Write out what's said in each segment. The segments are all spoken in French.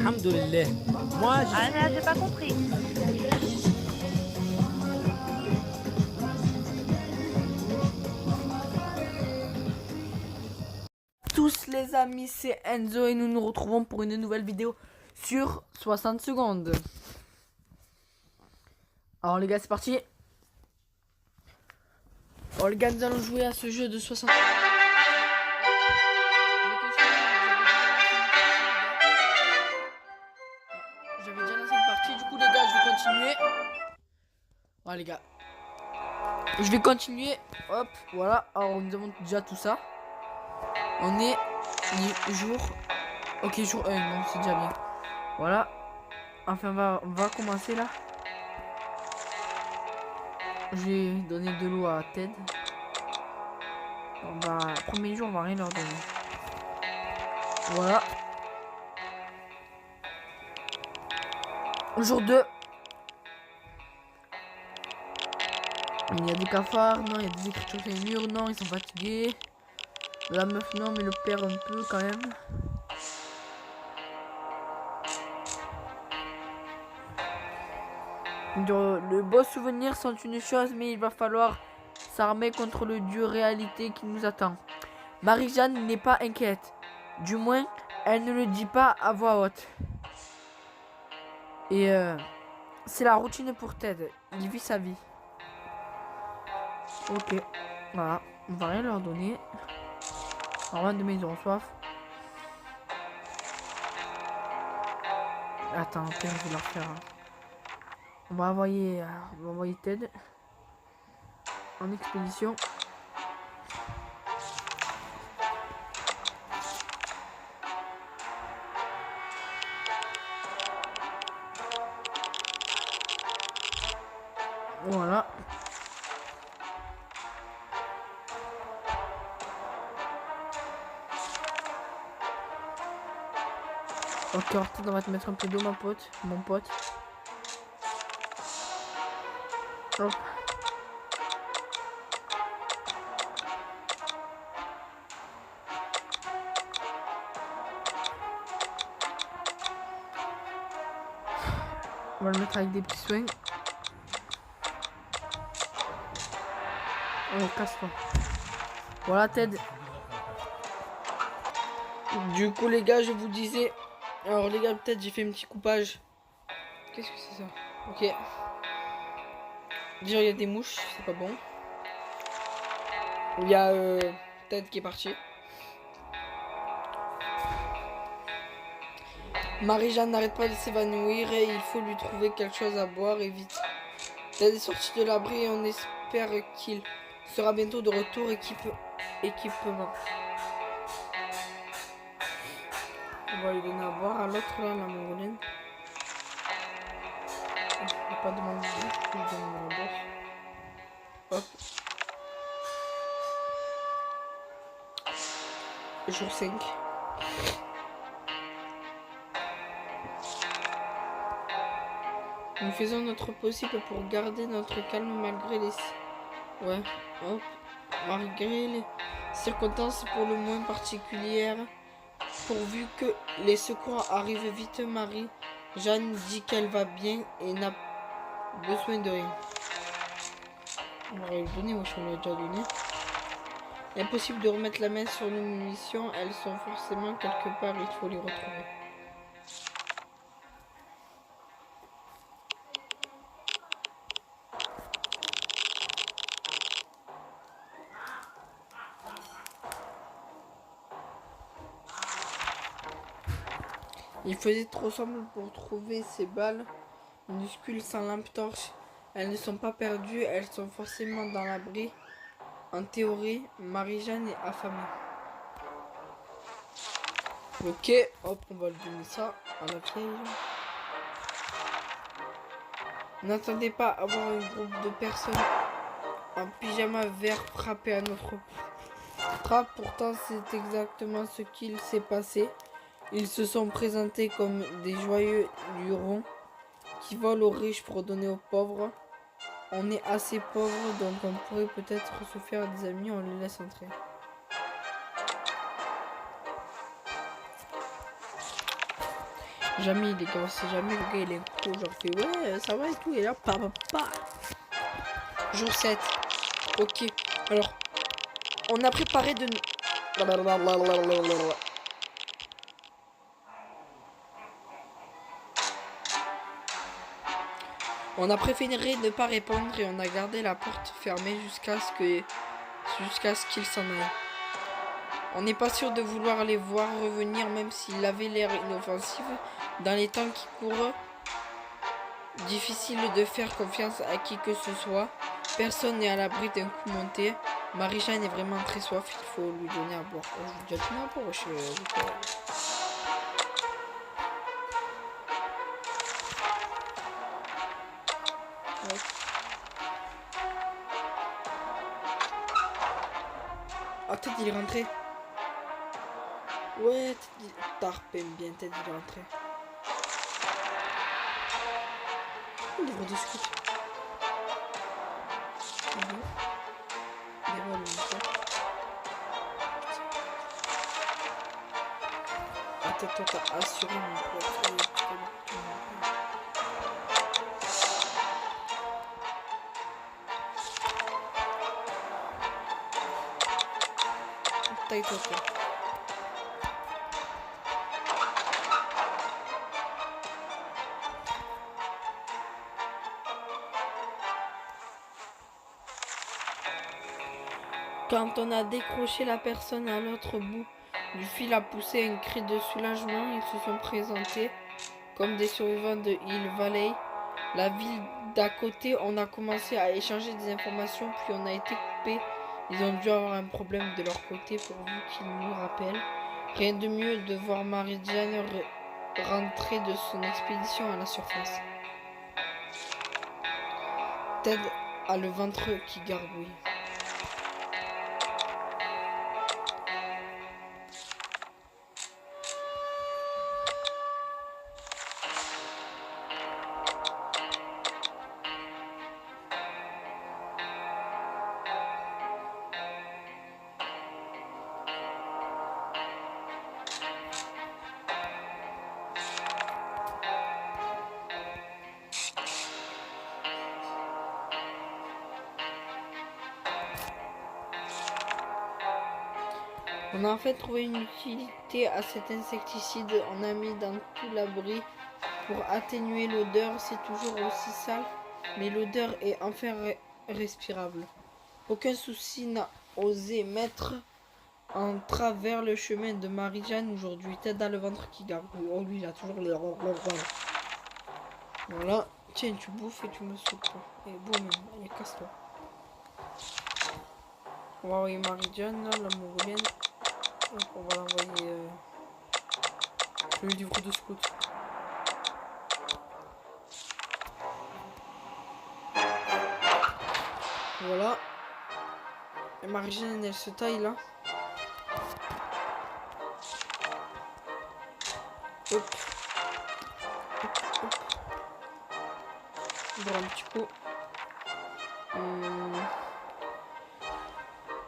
Alhamdoulilah. Moi, Ah là, j'ai pas compris. tous les amis, c'est Enzo et nous nous retrouvons pour une nouvelle vidéo sur 60 secondes. Alors les gars, c'est parti. Alors les gars, nous allons jouer à ce jeu de 60 secondes. J'avais déjà lancé une partie, du coup les gars, je vais continuer. Voilà les gars. Je vais continuer. Hop, voilà. Alors nous avons déjà tout ça. On est jour. Ok, jour 1, non, c'est déjà bien. Voilà. Enfin, on va commencer là. J'ai donné de l'eau à Ted. Premier jour, on va rien leur donner. Voilà. Jour 2. Il y a des cafards, non, il y a des écritures sur les murs, non, ils sont fatigués. La meuf, non, mais le père un peu quand même. Le beau souvenir sont une chose, mais il va falloir s'armer contre le dur réalité qui nous attend. Marie-Jeanne n'est pas inquiète. Du moins, elle ne le dit pas à voix haute. Et c'est la routine pour Ted. Il vit sa vie. Ok. Voilà. On va rien leur donner. Alors, de ils auront soif. Attends, je vais leur faire. On va envoyer Ted en expédition. Voilà. Ok, on va te mettre un peu d'eau, mon pote. Hop. On va le mettre avec des petits soins. Oh, casse-toi. Voilà, Ted. Du coup, les gars, je vous disais. Alors, les gars, peut-être j'ai fait un petit coupage. Qu'est-ce que c'est ça? Ok. Déjà, il y a des mouches, c'est pas bon. Il y a Ted qui est parti. Marie-Jeanne n'arrête pas de s'évanouir et il faut lui trouver quelque chose à boire et vite. Ted est sorti de l'abri et on espère qu'il sera bientôt de retour équipement. On va lui donner à boire à l'autre là, la mongolienne. Il n'y a pas de mangue, je lui donne la boire. Hop. Jour 5. Nous faisons notre possible pour garder notre calme malgré les... Ouais, hop. Malgré les circonstances pour le moins particulières. Pourvu que les secours arrivent vite, Marie-Jeanne dit qu'elle va bien et n'a besoin de rien. On va lui donner, wesh, on lui a déjà donné. Impossible de remettre la main sur nos munitions, elles sont forcément quelque part, il faut les retrouver. Il faisait trop sombre pour trouver ces balles minuscules sans lampe torche. Elles ne sont pas perdues, elles sont forcément dans l'abri. En théorie, Marie-Jeanne est affamée. Ok, hop, on va lui donner ça à la vieille. N'attendez pas à voir un groupe de personnes en pyjama vert frapper à notre trappe. Pourtant, c'est exactement ce qu'il s'est passé. Ils se sont présentés comme des joyeux lurons qui volent aux riches pour donner aux pauvres. On est assez pauvres, donc on pourrait peut-être se faire des amis, on les laisse entrer. Jamais les gars, c'est jamais le gars il est pro, genre fait ouais ça va et tout, et là Jour 7. Ok, alors on a préparé de... On a préféré ne pas répondre et on a gardé la porte fermée jusqu'à ce qu'il s'en aille. On n'est pas sûr de vouloir les voir revenir même s'il avait l'air inoffensif. Dans les temps qui courent, difficile de faire confiance à qui que ce soit. Personne n'est à l'abri d'un coup monté. Marie-Jeanne est vraiment très soif, il faut lui donner à boire. Oh, je vous dis à tout ouais. Ah, Ted il est rentré. Ouais, Tarpem bien, Ted il est rentré. Livre de scout. Attends, t'as assuré mon poids. Taille-toi. Quand on a décroché la personne à l'autre bout du fil a poussé un cri de soulagement. Ils se sont présentés comme des survivants de Hill Valley, la ville d'à côté. On a commencé à échanger des informations, puis on a été coupé. Ils ont dû avoir un problème de leur côté pourvu qu'ils nous rappellent. Rien de mieux de voir Marie-Jeanne rentrer de son expédition à la surface. Ted a le ventre qui gargouille. On a en fait trouvé une utilité à cet insecticide. On a mis dans tout l'abri pour atténuer l'odeur. C'est toujours aussi sale, mais l'odeur est enfin respirable. Aucun souci n'a osé mettre en travers le chemin de Marie-Jeanne aujourd'hui. Tête dans le ventre qui gargouille. Oh lui il a toujours les... Voilà. Tiens, tu bouffes et tu me sautes pas. Et boum, allez, casse-toi. On va envoyer Marie-Jeanne, la mongolienne. On va l'envoyer le livre de scout. Voilà. Et Marie-Jeanne, elle se taille là. Hop. Hop. Bon, un petit coup.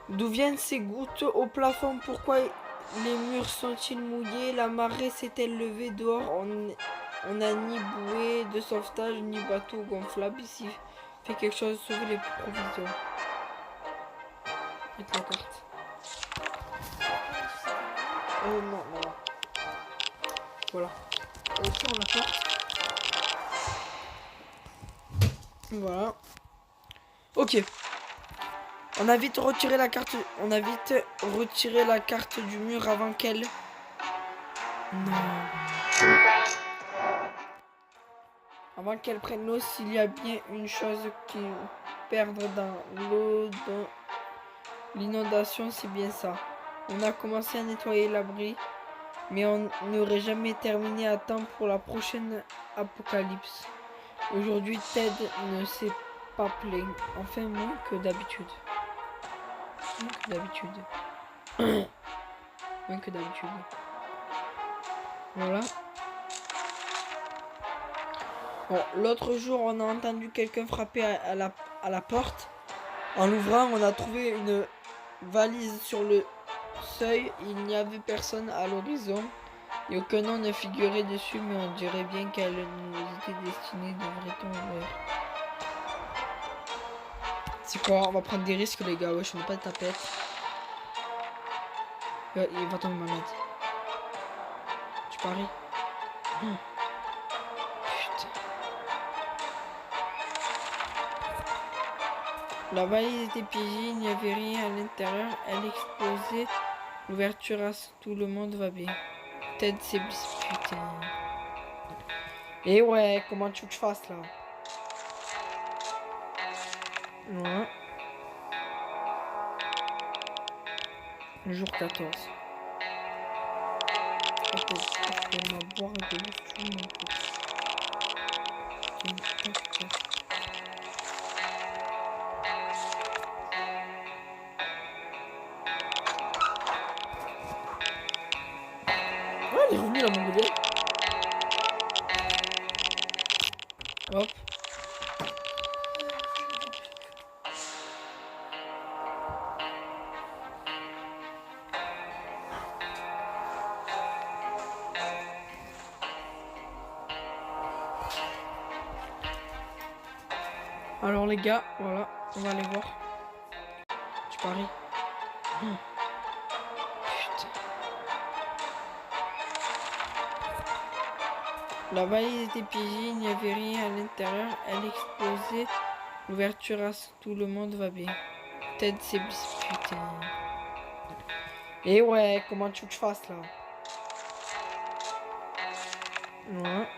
D'où viennent ces gouttes au plafond? Pourquoi les murs sont-ils mouillés? La marée s'est-elle levée dehors? On n'a ni bouée de sauvetage, ni bateau gonflable ici. Fait quelque chose, sauver les provisions. Avec la carte. Non. Voilà. Ok, on la porte. Voilà. Ok. On a vite retiré la carte. On a vite retiré la carte du mur avant qu'elle... Non. Avant qu'elle prenne l'eau, s'il y a bien une chose qui perdre dans l'eau, dans l'inondation, c'est bien ça. On a commencé à nettoyer l'abri, mais on n'aurait jamais terminé à temps pour la prochaine apocalypse. Aujourd'hui, Ted ne s'est pas plaint. Enfin, moins que d'habitude. Moins que d'habitude. Voilà. Bon, l'autre jour, on a entendu quelqu'un frapper à la porte. En l'ouvrant, on a trouvé une valise sur le seuil. Il n'y avait personne à l'horizon. Et aucun nom ne figurait dessus, mais on dirait bien qu'elle nous était destinée, devrait-on ouvrir. C'est quoi? On va prendre des risques, les gars. Ouais, je ne pas de tapette. Il va tomber malade. Tu paries? Oh. Putain. La valise était piégée, il n'y avait rien à l'intérieur. Elle explosait. L'ouverture à tout le monde va bien. Ted, c'est putain. Et ouais, comment tu veux que je fasse là? Ouais. Le jour 14. Je peux m'avoir de l'ouf, mon pote. Ouais, elle est revenue la Mongolie. Hop. Alors les gars, voilà, on va aller voir. Tu paries? Oh. Putain. La valise était piégée, il n'y avait rien à l'intérieur. Elle explosait. L'ouverture à tout le monde va bien. Ted, c'est putain. Et ouais, comment tu veux que je fasse là? Ouais.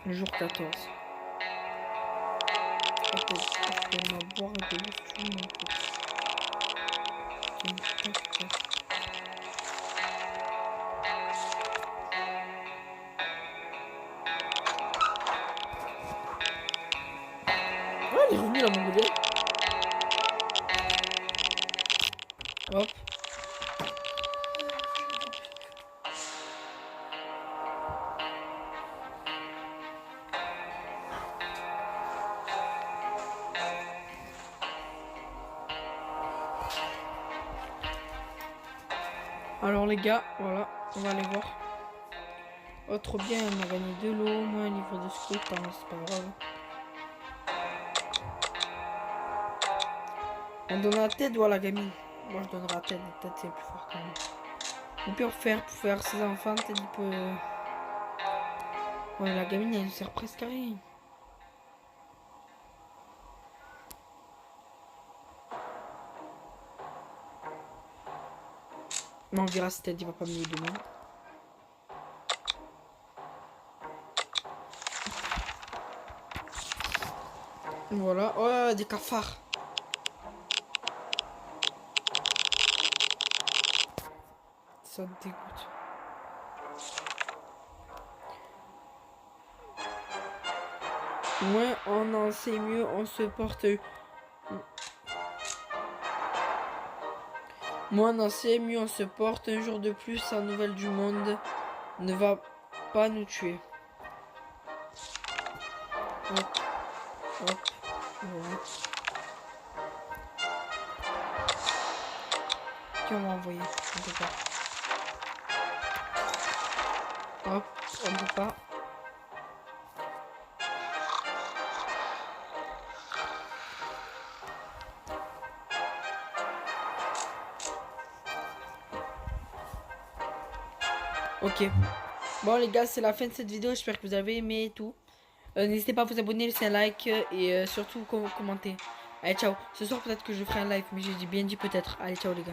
Le jour 14. Je peux m'avoir de l'ouf, mon pote. Ouais, elle est revenue la Mongolie. Hop. Alors les gars, voilà, on va aller voir. Oh trop bien, on a gagné de l'eau, moins un livre de scout, hein, c'est pas grave. On donne la tête ou à la gamine? Moi je donnerai la tête, la tête c'est plus fort quand même. On peut pour faire ses enfants, Ted il peut... Ouais, la gamine elle ne sert presque à rien. Mais on verra si Ted il va pas mieux demain. Voilà, oh des cafards. Ça te dégoûte. Moins on en sait mieux, on se porte. Moins on en sait mieux, on se porte. Un jour de plus sans nouvelles du monde ne va pas nous tuer. Hop, hop, voilà. Qui on va envoyer? On peut pas. Hop, on peut pas. Ok. Bon les gars, c'est la fin de cette vidéo. J'espère que vous avez aimé et tout. N'hésitez pas à vous abonner, laisser un like et surtout commenter. Allez, ciao. Ce soir peut-être que je ferai un live, mais j'ai bien dit peut-être. Allez, ciao les gars.